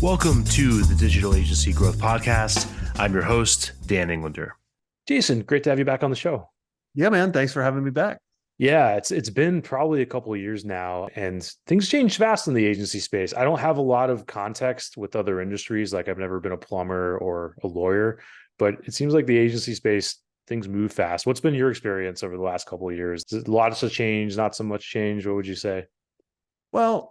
Welcome to the Digital Agency Growth Podcast. I'm your host, Dan Englander. Jason, great to have you back on the show. Yeah, man. Thanks for having me back. Yeah, it's been probably a couple of years now, and things change fast in the agency space. I don't have a lot of context with other industries, like I've never been a plumber or a lawyer, but it seems like the agency space, things move fast. What's been your experience over the last couple of years? A lot of change, not so much change. What would you say? Well,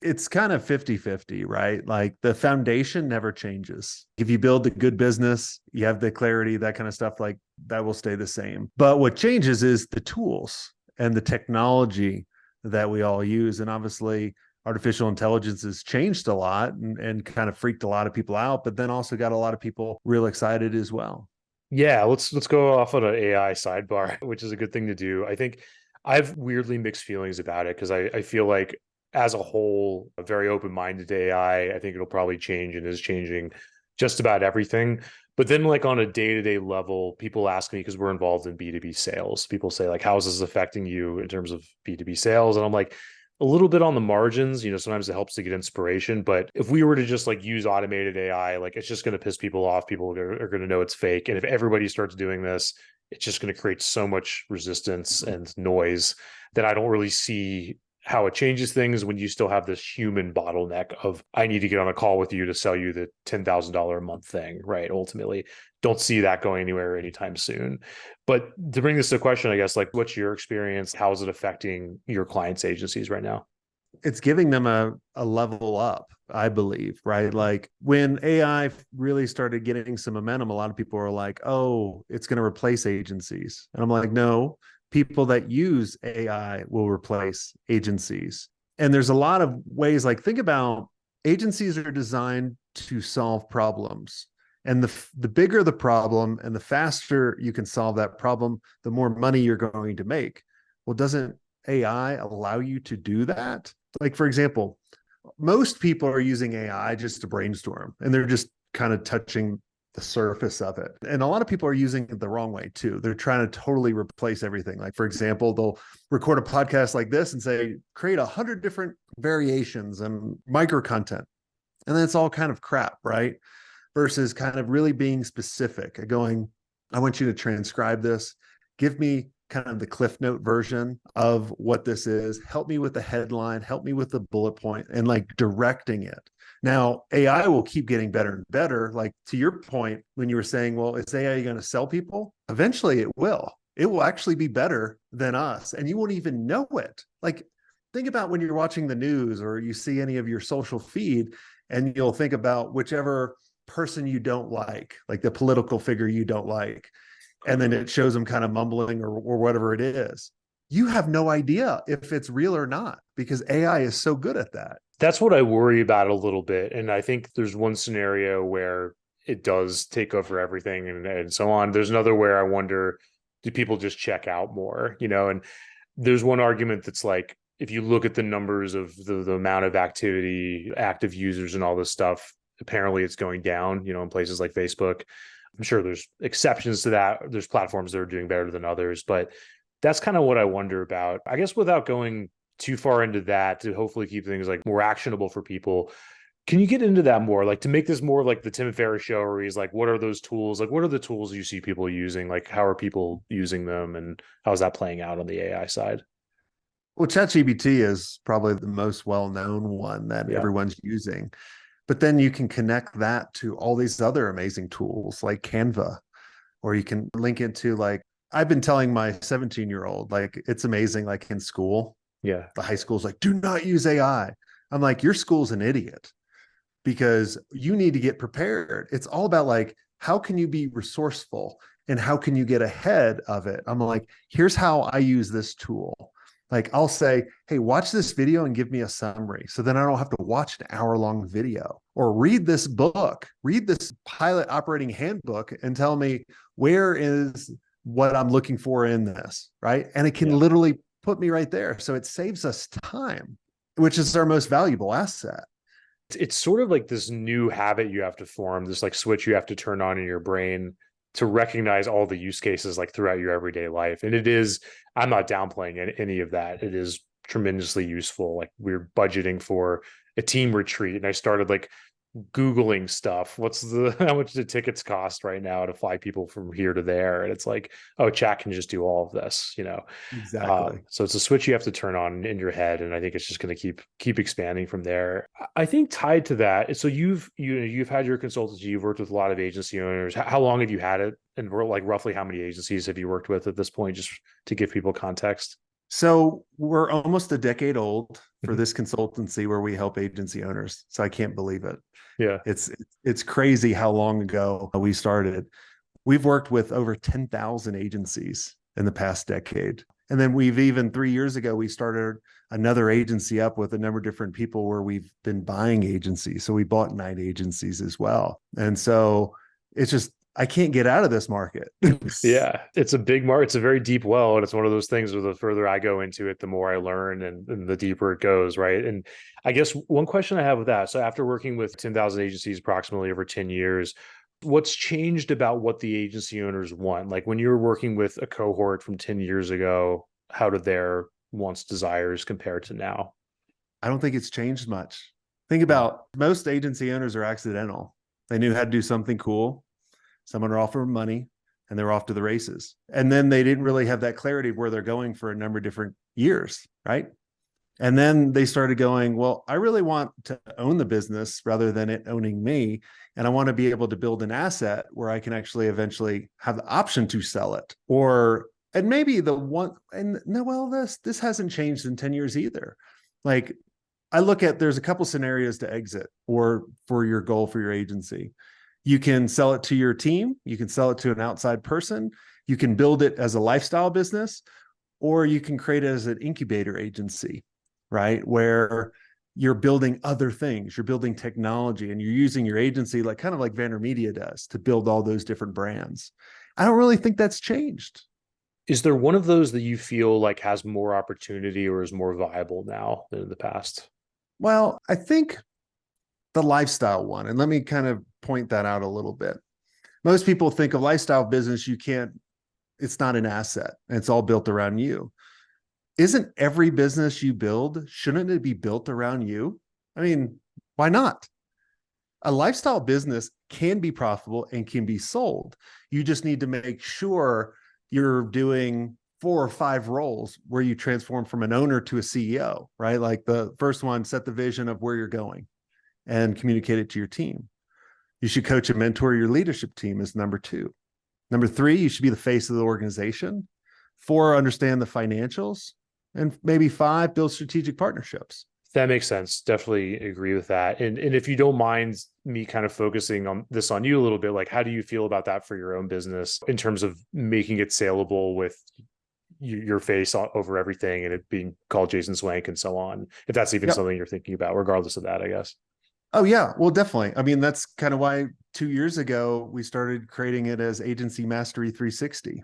it's kind of 50-50, right? Like the foundation never changes. If you build a good business, you have the clarity, that kind of stuff, like that will stay the same. But what changes is the tools and the technology that we all use. And obviously, artificial intelligence has changed a lot and kind of freaked a lot of people out, but then also got a lot of people real excited as well. Yeah, let's go off on an AI sidebar, which is a good thing to do. I think I've weirdly mixed feelings about it because I feel like as a whole, a very open-minded to AI. I think it'll probably change and is changing just about everything. But then like on a day-to-day level, people ask me because we're involved in B2B sales. People say like, how is this affecting you in terms of B2B sales? And I'm like, a little bit on the margins, sometimes it helps to get inspiration. But if we were to just like use automated AI, like it's just going to piss people off. People are going to know it's fake. And if everybody starts doing this, it's just going to create so much resistance and noise that I don't really see how it changes things when you still have this human bottleneck of, I need to get on a call with you to sell you the $10,000 a month thing, right? Ultimately, don't see that going anywhere anytime soon. But to bring this to a question, I guess, like, what's your experience? How is it affecting your clients' agencies right now? It's giving them a level up, I believe, right? Like when AI really started getting some momentum, a lot of people were like, oh, it's going to replace agencies. And I'm like, no, people that use AI will replace agencies. And there's a lot of ways, like think about agencies are designed to solve problems. And the bigger the problem and the faster you can solve that problem, the more money you're going to make. Well, doesn't AI allow you to do that? Like, for example, most people are using AI just to brainstorm and they're just kind of touching the surface of it. And a lot of people are using it the wrong way too. They're trying to totally replace everything. Like, for example, they'll record a podcast like this and say, create 100 different variations and micro content. And then it's all kind of crap, right? Versus kind of really being specific, going, I want you to transcribe this. Give me kind of the Cliff Note version of what this is. Help me with the headline, help me with the bullet point, and like directing it. Now, AI will keep getting better and better. Like to your point, when you were saying, well, is AI going to sell people? Eventually it will. It will actually be better than us, and you won't even know it. Like, think about when you're watching the news or you see any of your social feed, and you'll think about whichever person you don't like the political figure you don't like, and then it shows them kind of mumbling or whatever it is. You have no idea if it's real or not because AI is so good at that. That's what I worry about a little bit. And I think there's one scenario where it does take over everything and so on. There's another where I wonder, do people just check out more? And there's one argument that's like, if you look at the numbers of the amount of activity, active users and all this stuff, apparently it's going down, in places like Facebook. I'm sure there's exceptions to that. There's platforms that are doing better than others, but that's kind of what I wonder about. I guess without going too far into that, to hopefully keep things like more actionable for people, can you get into that more, like to make this more like the Tim Ferriss show, where he's like, what are those tools? Like, what are the tools you see people using? Like, how are people using them, and how is that playing out on the AI side? Well, ChatGPT is probably the most well-known one that Yeah. everyone's using. But then you can connect that to all these other amazing tools like Canva, or you can link it to, like, I've been telling my 17-year-old, like, it's amazing, like in school, Yeah. the high school's like, do not use AI. I'm like, your school's an idiot because you need to get prepared. It's all about like, how can you be resourceful and how can you get ahead of it? I'm like, here's how I use this tool. Like I'll say, hey, watch this video and give me a summary. So then I don't have to watch an hour-long video, or read this book, read this pilot operating handbook and tell me where is what I'm looking for in this, right? And it can literally put me right there. So it saves us time, which is our most valuable asset. It's sort of like this new habit you have to form, this like switch you have to turn on in your brain to recognize all the use cases like throughout your everyday life. And it is, I'm not downplaying any of that. It is tremendously useful. Like we're budgeting for a team retreat and I started like Googling stuff. How much do tickets cost right now to fly people from here to there? And it's like, oh, chat can just do all of this, you know? Exactly. So it's a switch you have to turn on in your head, and I think it's just going to keep expanding from there. I think tied to that, so you've had your consultancy, you've worked with a lot of agency owners. How long have you had it, and we're like roughly how many agencies have you worked with at this point, just to give people context? So we're almost a decade old for Mhm. this consultancy where we help agency owners. So I can't believe it. Yeah. It's crazy how long ago we started. We've worked with over 10,000 agencies in the past decade. And then we've even 3 years ago, we started another agency up with a number of different people where we've been buying agencies. So we bought 9 agencies as well. And so it's just, I can't get out of this market. Yeah, it's a big market. It's a very deep well, and it's one of those things where the further I go into it, the more I learn, and the deeper it goes, right? And I guess one question I have with that, so after working with 10,000 agencies approximately over 10 years, what's changed about what the agency owners want? Like when you were working with a cohort from 10 years ago, how did their wants, desires compare to now? I don't think it's changed much. Think Yeah. about most agency owners are accidental. They knew how to do something cool. Someone offered money and they're off to the races. And then they didn't really have that clarity of where they're going for a number of different years, right? And then they started going, well, I really want to own the business rather than it owning me. And I want to be able to build an asset where I can actually eventually have the option to sell it. Or, and maybe the one, and no, well, this hasn't changed in 10 years either. Like I look at, there's a couple scenarios to exit or for your goal for your agency. You can sell it to your team. You can sell it to an outside person. You can build it as a lifestyle business, or you can create it as an incubator agency, right? Where you're building other things, you're building technology, and you're using your agency like kind of like VaynerMedia does to build all those different brands. I don't really think that's changed. Is there one of those that you feel like has more opportunity or is more viable now than in the past? Well, I think the lifestyle one, and let me kind of point that out a little bit. Most people think of lifestyle business, you can't, it's not an asset. It's all built around you. Isn't every business you build, shouldn't it be built around you? I mean, why not? A lifestyle business can be profitable and can be sold. You just need to make sure you're doing 4 or 5 roles where you transform from an owner to a CEO, right? Like the first one, set the vision of where you're going and communicate it to your team. You should coach and mentor your leadership team is number 2. Number 3, you should be the face of the organization. 4, understand the financials. And maybe 5, build strategic partnerships. That makes sense. Definitely agree with that. And if you don't mind me kind of focusing on this on you a little bit, like how do you feel about that for your own business in terms of making it saleable with your face over everything and it being called Jason Swank and so on? If that's even Yep. something you're thinking about, regardless of that, I guess. Oh, yeah. Well, definitely. I mean, that's kind of why 2 years ago we started creating it as Agency Mastery 360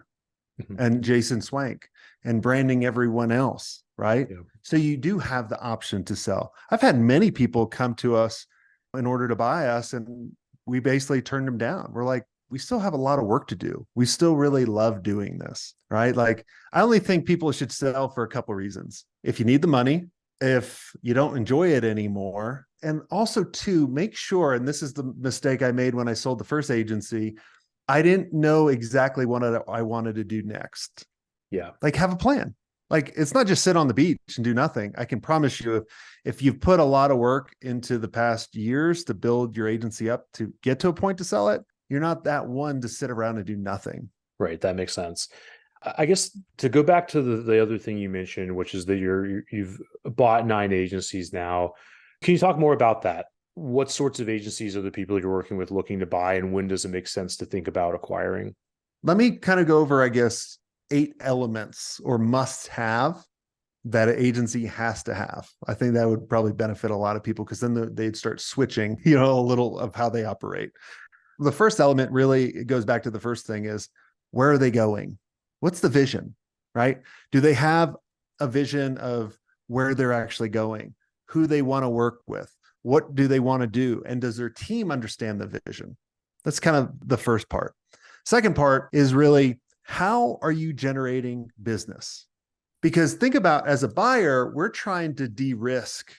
Mhm. and Jason Swank and branding everyone else, right? Yeah. So you do have the option to sell. I've had many people come to us in order to buy us, and we basically turned them down. We're like, we still have a lot of work to do. We still really love doing this, right? Like, I only think people should sell for a couple of reasons. If you need the money, if you don't enjoy it anymore, and also to make sure, and this is the mistake I made when I sold the first agency, I didn't know exactly what I wanted to do next. Yeah. Like have a plan. Like it's not just sit on the beach and do nothing. I can promise you if you've put a lot of work into the past years to build your agency up to get to a point to sell it, you're not that one to sit around and do nothing. Right. That makes sense. I guess to go back to the other thing you mentioned, which is that you've bought 9 agencies now. Can you talk more about that? What sorts of agencies are the people you're working with looking to buy, and when does it make sense to think about acquiring? Let me kind of go over, I guess, 8 elements or must have that an agency has to have. I think that would probably benefit a lot of people because then they'd start switching, a little of how they operate. The first element really it goes back to the first thing is where are they going? What's the vision, right? Do they have a vision of where they're actually going, who they want to work with, what do they want to do, and does their team understand the vision? That's kind of the first part. Second part is really how are you generating business? Because think about as a buyer, we're trying to de-risk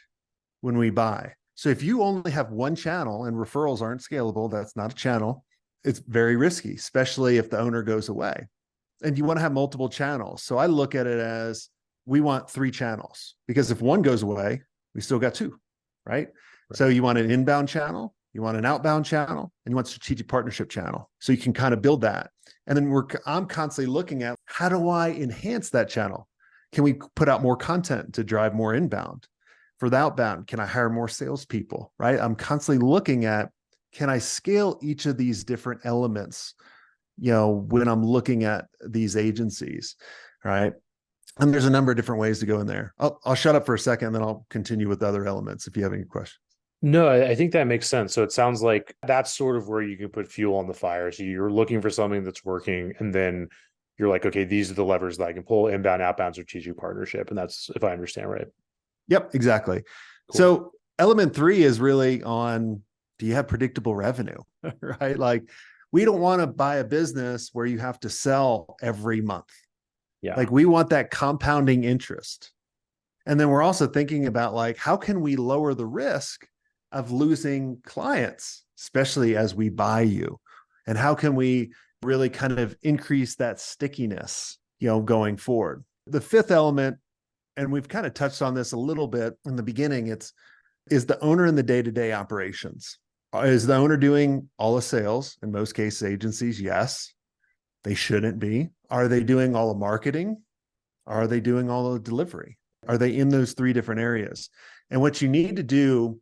when we buy. So if you only have one channel and referrals aren't scalable, that's not a channel. It's very risky, especially if the owner goes away. And you want to have multiple channels. So I look at it as we want 3 channels, because if one goes away, we still got 2, right? So you want an inbound channel, you want an outbound channel, and you want a strategic partnership channel. So you can kind of build that. And then I'm constantly looking at, how do I enhance that channel? Can we put out more content to drive more inbound? For the outbound, can I hire more salespeople, right? I'm constantly looking at, can I scale each of these different elements, when I'm looking at these agencies, right? And there's a number of different ways to go in there. I'll shut up for a second, and then I'll continue with other elements if you have any questions. No, I think that makes sense. So it sounds like that's sort of where you can put fuel on the fire. So you're looking for something that's working, and then you're like, okay, these are the levers that I can pull: inbound, outbound, strategic partnership. And that's, if I understand right. Yep, exactly. Cool. So element 3 is really on, do you have predictable revenue, right? Like, we don't want to buy a business where you have to sell every month. Yeah. Like, we want that compounding interest. And then we're also thinking about, like, how can we lower the risk of losing clients, especially as we buy you? And how can we really kind of increase that stickiness, going forward? The 5th element, and we've kind of touched on this a little bit in the beginning, is the owner in the day-to-day operations. Is the owner doing all the sales? In most cases, agencies, yes. They shouldn't be. Are they doing all the marketing? Are they doing all the delivery? Are they in those 3 different areas? And what you need to do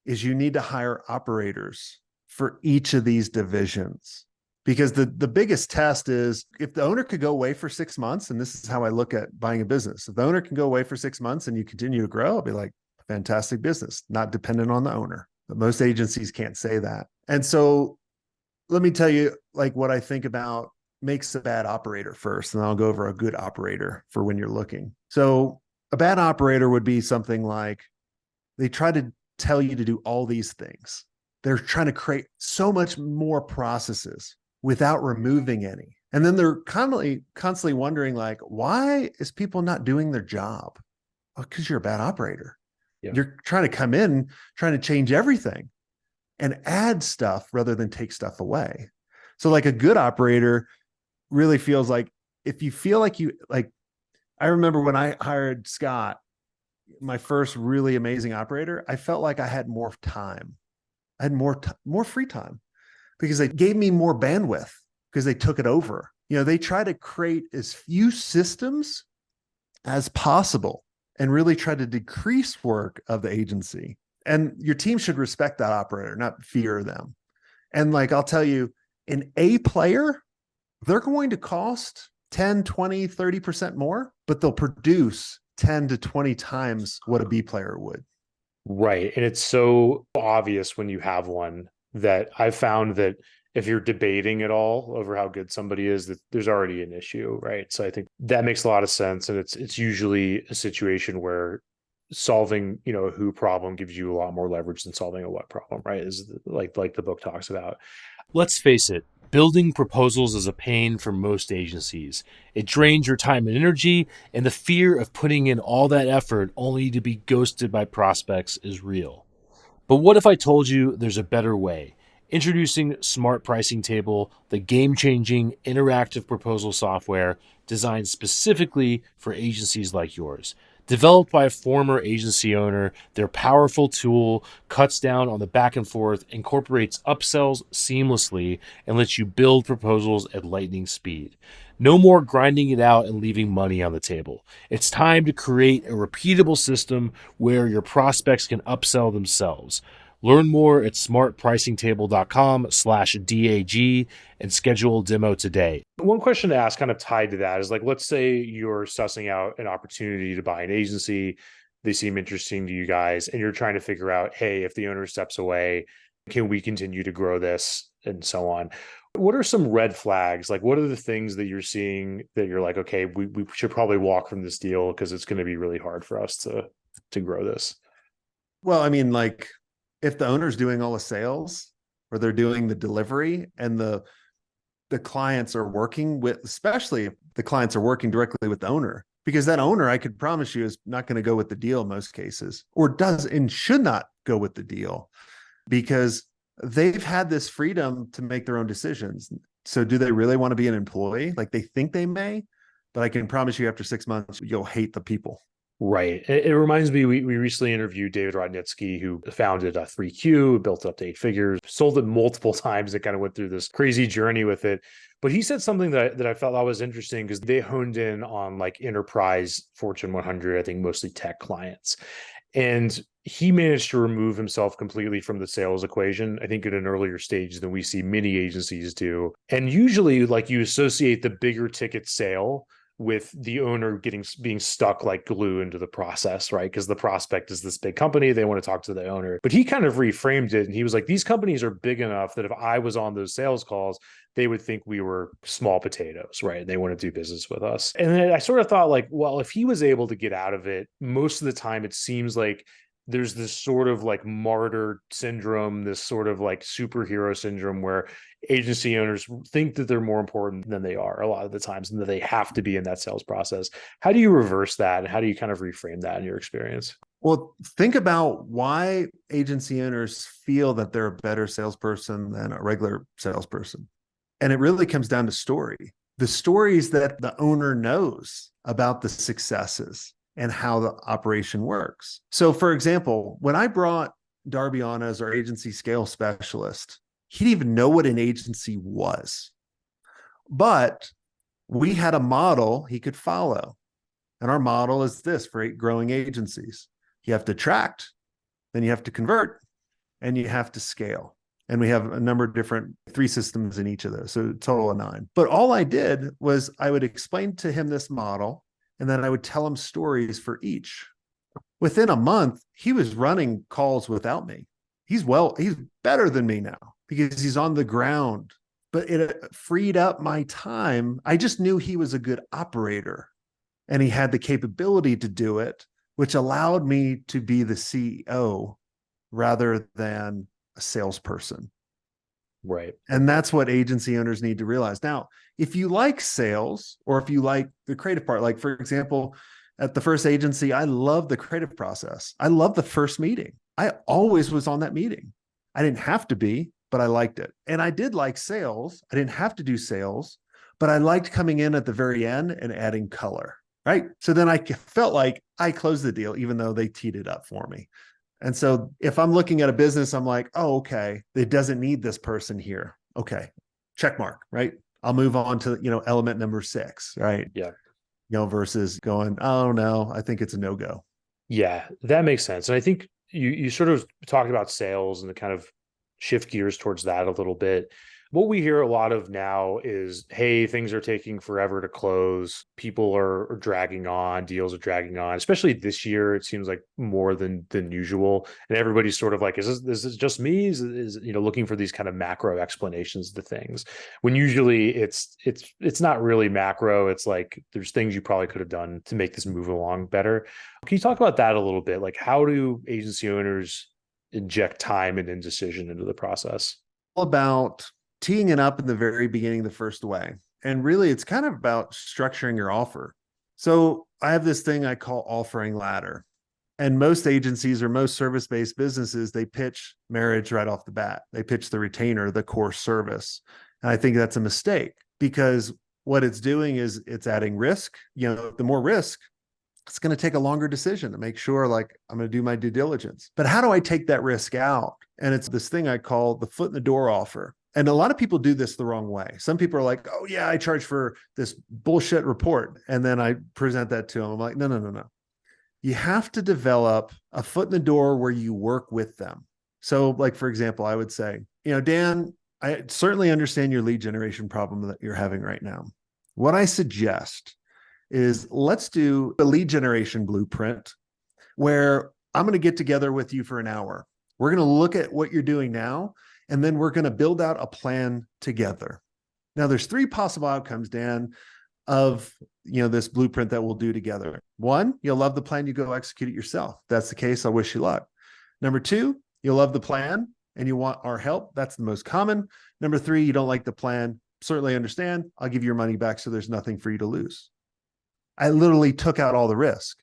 is you need to hire operators for each of these divisions. Because the biggest test is, if the owner could go away for 6 months, and this is how I look at buying a business. If the owner can go away for 6 months and you continue to grow, I'll be like, fantastic business, not dependent on the owner. But most agencies can't say that. And so let me tell you, like, what I think about makes a bad operator first, and then I'll go over a good operator for when you're looking. So a bad operator would be something like, they try to tell you to do all these things. They're trying to create so much more processes without removing any. And then they're constantly wondering, like, why is people not doing their job? Well, because you're a bad operator. Yeah. You're trying to come in, trying to change everything and add stuff rather than take stuff away. So like, a good operator really feels like, if you feel like I remember when I hired Scott, my first really amazing operator, I felt like I had more time. I had more free time, because they gave me more bandwidth, because they took it over. They try to create as few systems as possible and really try to decrease work of the agency. And your team should respect that operator, not fear them. And like, I'll tell you, an A player, they're going to cost 10, 20, 30% more, but they'll produce 10 to 20 times what a B player would. Right. And it's so obvious when you have one, that I've found that if you're debating at all over how good somebody is, that there's already an issue, right? So I think that makes a lot of sense. And it's usually a situation where solving, a who problem gives you a lot more leverage than solving a what problem, right? Is like the book talks about. Let's face it, building proposals is a pain for most agencies. It drains your time and energy, and the fear of putting in all that effort only to be ghosted by prospects is real. But what if I told you there's a better way? Introducing Smart Pricing Table, the game-changing interactive proposal software designed specifically for agencies like yours. Developed by a former agency owner, their powerful tool cuts down on the back and forth, incorporates upsells seamlessly, and lets you build proposals at lightning speed. No more grinding it out and leaving money on the table. It's time to create a repeatable system where your prospects can upsell themselves. Learn more at smartpricingtable.com/DAG and schedule a demo today. One question to ask, kind of tied to that, is like, let's say you're sussing out an opportunity to buy an agency. They seem interesting to you guys, and you're trying to figure out, hey, if the owner steps away, can we continue to grow this, and so on. What are some red flags? Like, what are the things that you're seeing that you're like, okay, we should probably walk from this deal because it's going to be really hard for us to grow this? Well, I mean, like, if the owner's doing all the sales, or they're doing the delivery, and the clients are working with, especially if the clients are working directly with the owner, because that owner, I could promise you, is not going to go with the deal in most cases, or does and should not go with the deal, because they've had this freedom to make their own decisions. So do they really want to be an employee? Like, they think they may, but I can promise you after 6 months, you'll hate the people. Right. It reminds me, we recently interviewed David Rodnitsky, who founded 3Q, built it up to 8 figures, sold it multiple times, and kind of went through this crazy journey with it. But he said something that I felt that was interesting, because they honed in on like enterprise Fortune 100, I think mostly tech clients. And he managed to remove himself completely from the sales equation, I think at an earlier stage than we see many agencies do. And usually, like, you associate the bigger ticket sale with the owner being stuck like glue into the process, right? Because the prospect is this big company, they want to talk to the owner. But he kind of reframed it, and he was like, these companies are big enough that if I was on those sales calls, they would think we were small potatoes, right? They want to do business with us. And then I sort of thought, like, well, if he was able to get out of it, most of the time it seems like there's this sort of like martyr syndrome, this sort of like superhero syndrome, where agency owners think that they're more important than they are a lot of the times, and that they have to be in that sales process. How do you reverse that? And how do you kind of reframe that in your experience? Well, think about why agency owners feel that they're a better salesperson than a regular salesperson. And it really comes down to story. The stories that the owner knows about the successes and how the operation works. So, for example, when I brought Darby on as our agency scale specialist, he didn't even know what an agency was. But we had a model he could follow. And our model is this for growing agencies: you have to attract, then you have to convert, and you have to scale. And we have a number of different 3 systems in each of those. So a total of 9. But all I did was I would explain to him this model, and then I would tell him stories for each. Within a month, he was running calls without me. He's better than me now because he's on the ground. But it freed up my time. I just knew he was a good operator, and he had the capability to do it, which allowed me to be the CEO rather than a salesperson. Right. And that's what agency owners need to realize. Now, if you like sales, or if you like the creative part, like, for example, at the first agency, I love the creative process. I love the first meeting. I always was on that meeting. I didn't have to be, but I liked it. And I did like sales. I didn't have to do sales, but I liked coming in at the very end and adding color, right? So then I felt like I closed the deal, even though they teed it up for me. And so if I'm looking at a business, I'm like, oh, okay, it doesn't need this person here. Okay, check mark, right? I'll move on to, element number 6, right? Yeah. Versus going, oh no, I think it's a no-go. Yeah, that makes sense. And I think you sort of talked about sales and the kind of shift gears towards that a little bit. What we hear a lot of now is, hey, things are taking forever to close. People are dragging on, deals are dragging on, especially this year. It seems like more than usual. And everybody's sort of like, is this just me? Is looking for these kind of macro explanations to things, when usually it's not really macro. It's like, there's things you probably could have done to make this move along better. Can you talk about that a little bit? Like, how do agency owners inject time and indecision into the process? About teeing it up in the very beginning, the first way. And really, it's kind of about structuring your offer. So I have this thing I call offering ladder. And most agencies or most service-based businesses, they pitch marriage right off the bat. They pitch the retainer, the core service. And I think that's a mistake, because what it's doing is it's adding risk. The more risk, it's going to take a longer decision to make sure, like, I'm going to do my due diligence. But how do I take that risk out? And it's this thing I call the foot in the door offer. And a lot of people do this the wrong way. Some people are like, oh yeah, I charge for this bullshit report. And then I present that to them. I'm like, no. You have to develop a foot in the door where you work with them. So, like, for example, I would say, Dan, I certainly understand your lead generation problem that you're having right now. What I suggest is, let's do a lead generation blueprint where I'm going to get together with you for an hour. We're going to look at what you're doing now, and then we're going to build out a plan together. Now, there's 3 possible outcomes, Dan, of this blueprint that we'll do together. 1, you'll love the plan, you go execute it yourself. If that's the case, I wish you luck. Number 2, you'll love the plan and you want our help. That's the most common. Number 3, you don't like the plan. Certainly understand. I'll give you your money back, so there's nothing for you to lose. I literally took out all the risk.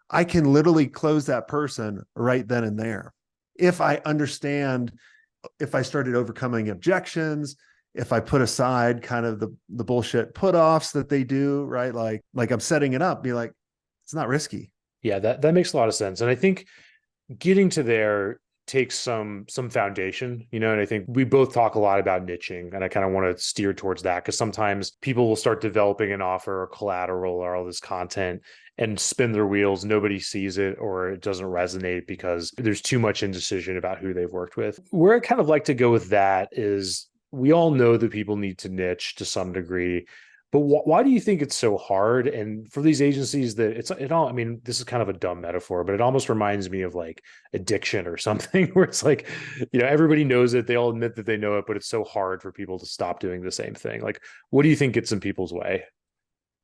I can literally close that person right then and there. If I understand, if I started overcoming objections, if I put aside kind of the bullshit put offs that they do, right? Like I'm setting it up, be like, it's not risky. Yeah, that makes a lot of sense. And I think getting to there takes some foundation, and I think we both talk a lot about niching, and I kind of want to steer towards that because sometimes people will start developing an offer or collateral or all this content and spin their wheels. Nobody sees it or it doesn't resonate because there's too much indecision about who they've worked with. Where I kind of like to go with that is we all know that people need to niche to some degree. But why do you think it's so hard? And for these agencies that it all, I mean, this is kind of a dumb metaphor, but it almost reminds me of like addiction or something where it's like, everybody knows it. They all admit that they know it, but it's so hard for people to stop doing the same thing. Like, what do you think gets in people's way?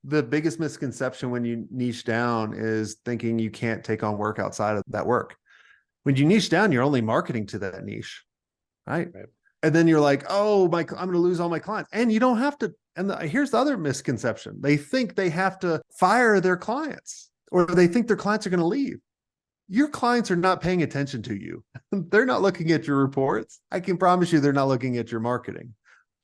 The biggest misconception when you niche down is thinking you can't take on work outside of that work. When you niche down, you're only marketing to that niche, right? And then you're like, oh, I'm going to lose all my clients. And you don't have to. And here's the other misconception. They think they have to fire their clients, or they think their clients are going to leave. Your clients are not paying attention to you. They're not looking at your reports. I can promise you they're not looking at your marketing.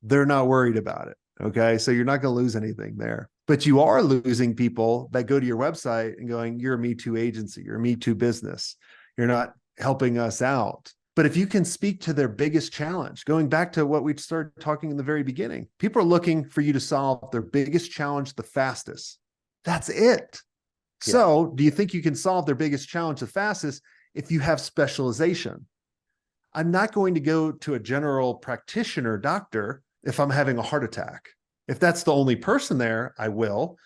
They're not worried about it. Okay. So you're not going to lose anything there. But you are losing people that go to your website and going, you're a Me Too agency, you're a Me Too business. You're not helping us out. But if you can speak to their biggest challenge, going back to what we started talking in the very beginning, people are looking for you to solve their biggest challenge the fastest. That's it. Yeah. So do you think you can solve their biggest challenge the fastest if you have specialization? I'm not going to go to a general practitioner doctor if I'm having a heart attack. If that's the only person there, I will.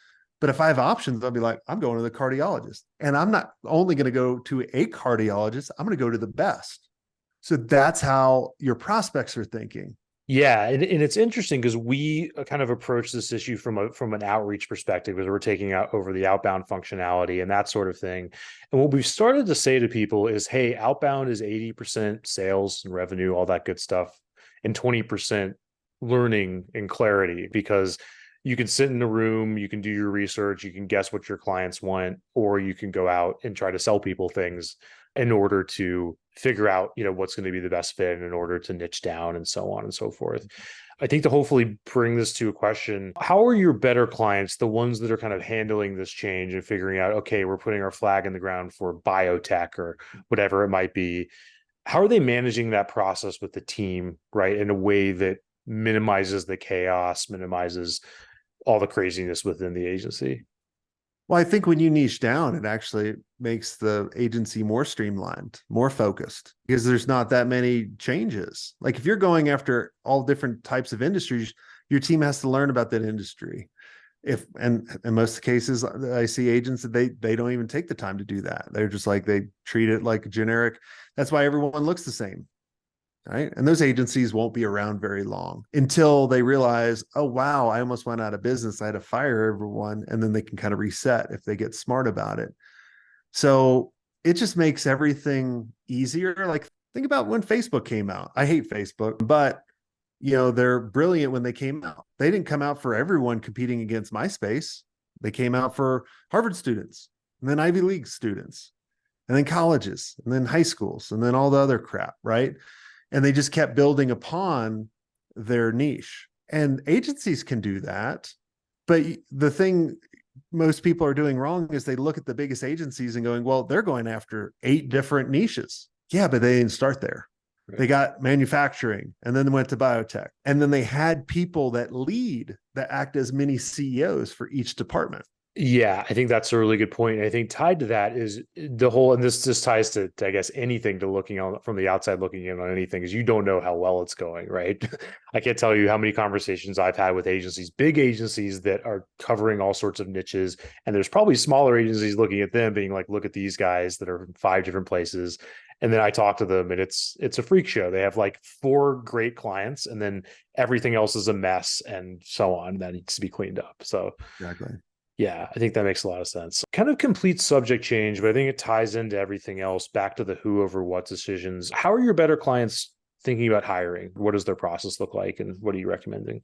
But if I have options, I'll be like, I'm going to the cardiologist. And I'm not only going to go to a cardiologist, I'm going to go to the best. So that's how your prospects are thinking. Yeah, and it's interesting because we kind of approach this issue from an outreach perspective, because we're taking out over the outbound functionality and that sort of thing. And what we've started to say to people is, hey, outbound is 80% sales and revenue, all that good stuff, and 20% learning and clarity, because you can sit in the room, you can do your research, you can guess what your clients want, or you can go out and try to sell people things in order to figure out, what's going to be the best fit in order to niche down and so on and so forth. I think to hopefully bring this to a question, how are your better clients, the ones that are kind of handling this change and figuring out, okay, we're putting our flag in the ground for biotech or whatever it might be. How are they managing that process with the team, right? In a way that minimizes the chaos, minimizes all the craziness within the agency? Well, I think when you niche down, it actually makes the agency more streamlined, more focused, because there's not that many changes. Like if you're going after all different types of industries, your team has to learn about that industry. And in most cases, I see agents that they don't even take the time to do that. They're just like, they treat it like a generic. That's why everyone looks the same. Right. And those agencies won't be around very long until they realize, oh, wow, I almost went out of business. I had to fire everyone. And then they can kind of reset if they get smart about it. So it just makes everything easier. Like think about when Facebook came out. I hate Facebook, but they're brilliant when they came out. They didn't come out for everyone competing against MySpace. They came out for Harvard students and then Ivy League students and then colleges and then high schools and then all the other crap. Right. And they just kept building upon their niche. And agencies can do that. But the thing most people are doing wrong is they look at the biggest agencies and going, well, they're going after 8 different niches. Yeah, but they didn't start there. Right. They got manufacturing and then they went to biotech. And then they had people that lead, that act as mini CEOs for each department. Yeah, I think that's a really good point. I think tied to that is the whole, and this just ties to I guess, anything, to looking on from the outside, looking in on anything, is you don't know how well it's going, right? I can't tell you how many conversations I've had with agencies, big agencies that are covering all sorts of niches. And there's probably smaller agencies looking at them being like, look at these guys that are in 5 different places. And then I talk to them and it's a freak show. They have like 4 great clients and then everything else is a mess and so on that needs to be cleaned up. So exactly. Yeah, I think that makes a lot of sense. Kind of complete subject change, but I think it ties into everything else, back to the who over what decisions. How are your better clients thinking about hiring? What does their process look like and what are you recommending?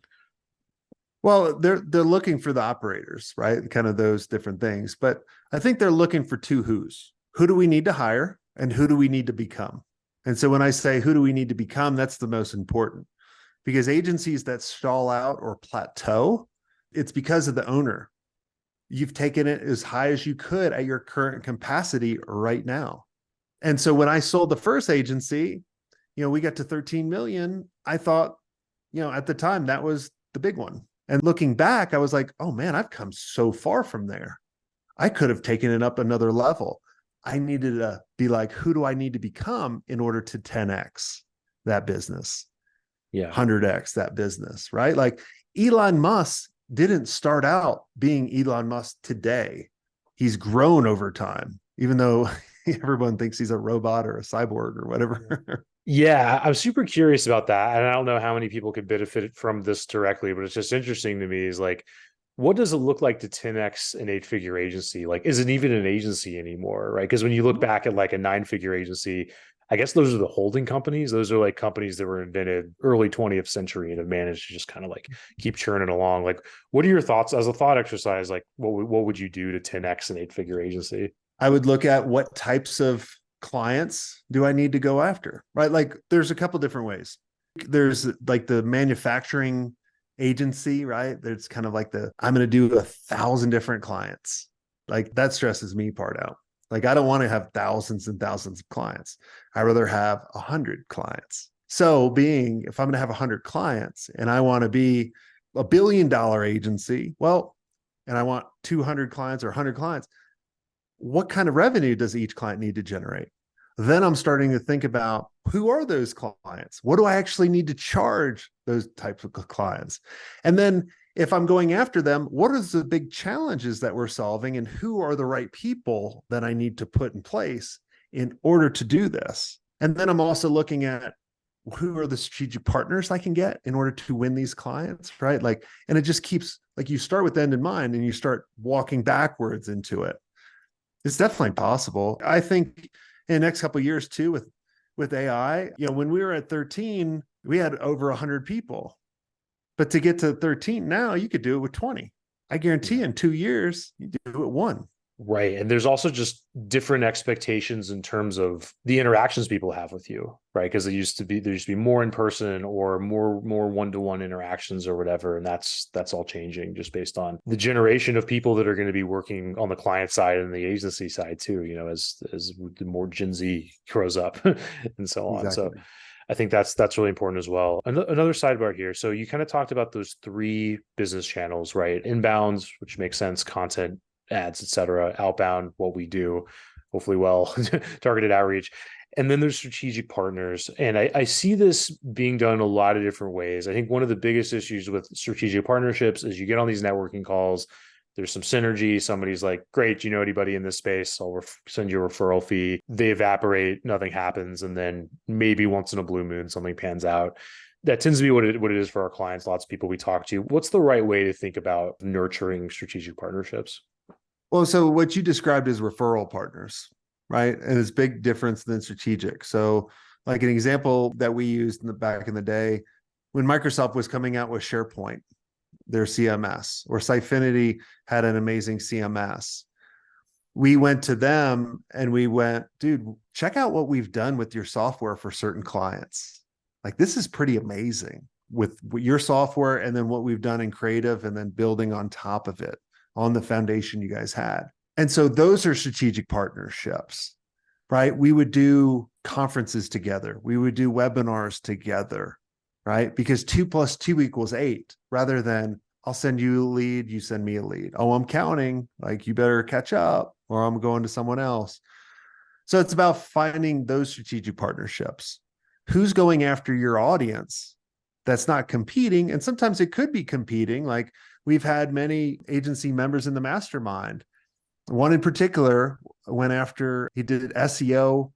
Well, they're looking for the operators, right? Kind of those different things. But I think they're looking for two who's. Who do we need to hire and who do we need to become? And so when I say who do we need to become, that's the most important, because agencies that stall out or plateau, it's because of the owner. You've taken it as high as you could at your current capacity right now. And so when I sold the first agency, we got to 13 million. I thought, at the time that was the big one. And looking back, I was like, oh man, I've come so far from there. I could have taken it up another level. I needed to be like, who do I need to become in order to 10x that business? Yeah. 100x that business, right? Like Elon Musk didn't start out being Elon Musk today. He's grown over time, even though everyone thinks he's a robot or a cyborg or whatever. Yeah, I'm super curious about that. And I don't know how many people could benefit from this directly, but it's just interesting to me is like, what does it look like to 10x an 8-figure agency? Like, is it even an agency anymore? Right. Because when you look back at like a 9-figure agency, I guess those are the holding companies. Those are like companies that were invented early 20th century and have managed to just kind of like keep churning along. Like, what are your thoughts as a thought exercise? Like, what would you do to 10x an 8-figure agency? I would look at what types of clients do I need to go after, right? Like there's a couple different ways. There's like the manufacturing agency, right? There's kind of like I'm going to do 1,000 different clients. Like that stresses me part out. Like I don't want to have thousands and thousands of clients. I rather have 100 clients. So if I'm going to have 100 clients and I want to be $1 billion agency, well, and I want 200 clients or 100 clients, what kind of revenue does each client need to generate? Then I'm starting to think about who are those clients? What do I actually need to charge those types of clients? And then if I'm going after them, what are the big challenges that we're solving and who are the right people that I need to put in place in order to do this? And then I'm also looking at who are the strategic partners I can get in order to win these clients, right? Like, and it just keeps like you start with end in mind and you start walking backwards into it. It's definitely possible. I think in the next couple of years too, with AI, when we were at 13, we had over 100 people. But to get to 13 now, you could do it with 20. I guarantee in 2 years, you do it one. Right. And there's also just different expectations in terms of the interactions people have with you, right? Because there used to be more in person or more one-to-one interactions or whatever. And that's all changing just based on the generation of people that are going to be working on the client side and the agency side too, as the more Gen Z grows up and so on. Exactly. So I think that's really important as well. Another sidebar here. So you kind of talked about those 3 business channels, right? Inbounds, which makes sense, content, ads, etc. Outbound, what we do, hopefully well targeted outreach. And then there's strategic partners. And I see this being done a lot of different ways. I think one of the biggest issues with strategic partnerships is you get on these networking calls, there's some synergy. Somebody's like, great, do you know anybody in this space? I'll send you a referral fee. They evaporate, nothing happens. And then maybe once in a blue moon, something pans out. That tends to be what it is for our clients, lots of people we talk to. What's the right way to think about nurturing strategic partnerships? Well, so what you described is referral partners, right? And it's big difference than strategic. So like an example that we used back in the day, when Microsoft was coming out with SharePoint, their CMS, or Sitefinity had an amazing CMS. We went to them and we went, dude, check out what we've done with your software for certain clients. Like this is pretty amazing with your software and then what we've done in creative and then building on top of it on the foundation you guys had. And so those are strategic partnerships, right? We would do conferences together. We would do webinars together, right? Because 2 + 2 = 8, rather than I'll send you a lead, you send me a lead. Oh, I'm counting, like you better catch up or I'm going to someone else. So it's about finding those strategic partnerships. Who's going after your audience that's not competing? And sometimes it could be competing. Like we've had many agency members in the mastermind. One in particular went after, he did SEO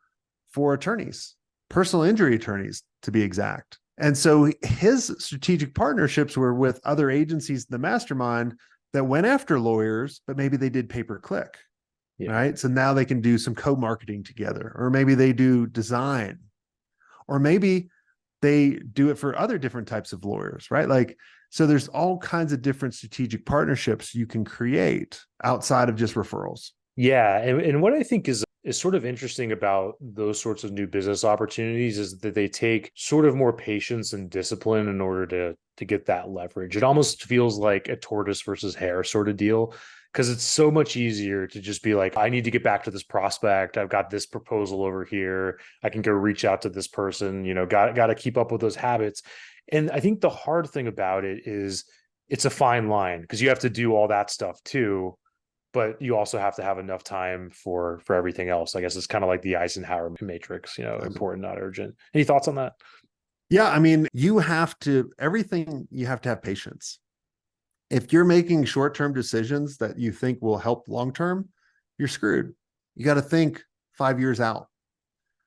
for attorneys, personal injury attorneys to be exact. And so his strategic partnerships were with other agencies in the mastermind that went after lawyers, but maybe they did pay-per-click, right? So now they can do some co-marketing together, or maybe they do design, or maybe they do it for other different types of lawyers, right? Like, so there's all kinds of different strategic partnerships you can create outside of just referrals. Yeah, and what I think is sort of interesting about those sorts of new business opportunities is that they take sort of more patience and discipline in order to get that leverage. It almost feels like a tortoise versus hare sort of deal, because it's so much easier to just be like, I need to get back to this prospect. I've got this proposal over here. I can go reach out to this person, got to keep up with those habits. And I think the hard thing about it is it's a fine line because you have to do all that stuff too, but you also have to have enough time for everything else. I guess it's kind of like the Eisenhower matrix, important, not urgent. Any thoughts on that? Yeah, I mean, everything you have to have patience. If you're making short-term decisions that you think will help long-term, you're screwed. You got to think 5 years out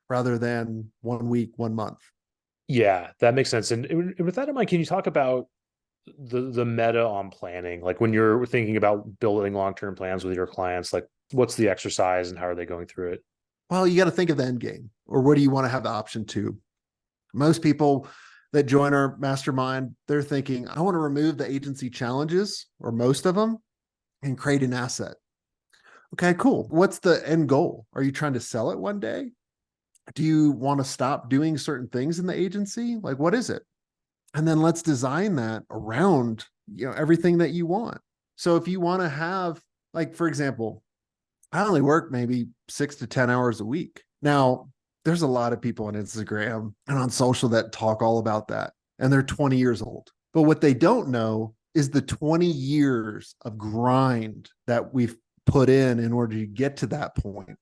rather than 1 week, 1 month. Yeah, that makes sense. And with that in mind, can you talk about the meta on planning? Like when you're thinking about building long-term plans with your clients, like what's the exercise and how are they going through it? Well, you got to think of the end game, or what do you want to have the option to? Most people that join our mastermind, they're thinking, I want to remove the agency challenges, or most of them, and create an asset. Okay, cool. What's the end goal? Are you trying to sell it one day? Do you want to stop doing certain things in the agency? Like, what is it? And then let's design that around, everything that you want. So if you want to have, like, for example, I only work maybe 6 to 10 hours a week. Now, there's a lot of people on Instagram and on social that talk all about that, and they're 20 years old. But what they don't know is the 20 years of grind that we've put in order to get to that point.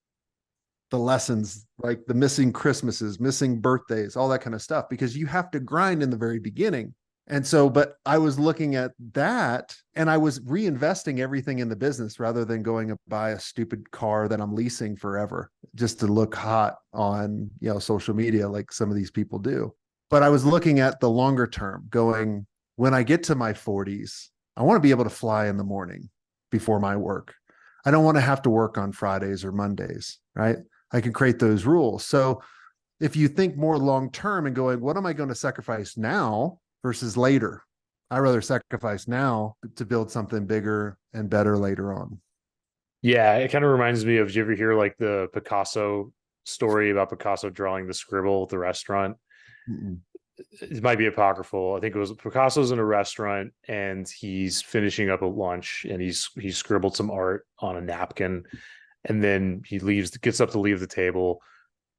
The lessons, like the missing Christmases, missing birthdays, all that kind of stuff, because you have to grind in the very beginning. And so, but I was looking at that and I was reinvesting everything in the business rather than going to buy a stupid car that I'm leasing forever just to look hot on, social media like some of these people do. But I was looking at the longer term, going, when I get to my 40s, I want to be able to fly in the morning before my work. I don't want to have to work on Fridays or Mondays, right? I can create those rules. So if you think more long term and going, what am I going to sacrifice now versus later? I rather sacrifice now to build something bigger and better later on. Yeah, it kind of reminds me of, did you ever hear like the Picasso story about Picasso drawing the scribble at the restaurant? Mm-mm. It might be apocryphal. I think it was Picasso's in a restaurant and he's finishing up a lunch and he's scribbled some art on a napkin, and then he gets up to leave the table,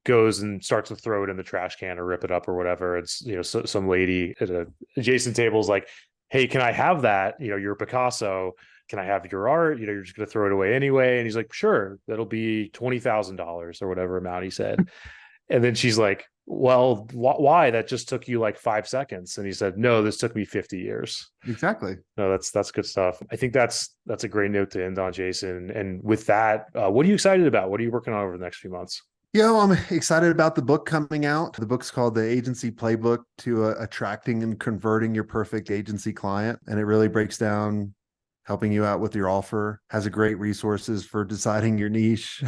goes and starts to throw it in the trash can or rip it up or whatever. It's, some lady at a adjacent table is like, hey, can I have that? You're Picasso. Can I have your art? You're just going to throw it away anyway. And he's like, sure, that'll be $20,000 or whatever amount he said. And then she's like, well, why? That just took you like 5 seconds. And he said, no, this took me 50 years. Exactly. No, that's good stuff. I think that's a great note to end on, Jason. And with that, what are you excited about? What are you working on over the next few months? I'm excited about the book coming out. The book's called The Agency Playbook to Attracting and Converting Your Perfect Agency Client. And it really breaks down helping you out with your offer, has a great resources for deciding your niche,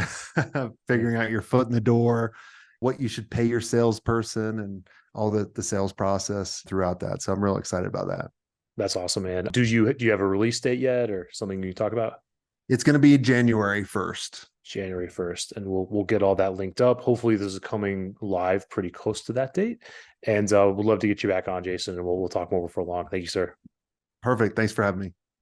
figuring out your foot in the door, what you should pay your salesperson, and all the sales process throughout that. So I'm real excited about that. That's awesome, man. Do you have a release date yet or something you talk about? It's going to be January 1st. January 1st. And we'll get all that linked up. Hopefully this is coming live pretty close to that date. And we'd love to get you back on, Jason, and we'll talk more before long. Thank you, sir. Perfect. Thanks for having me.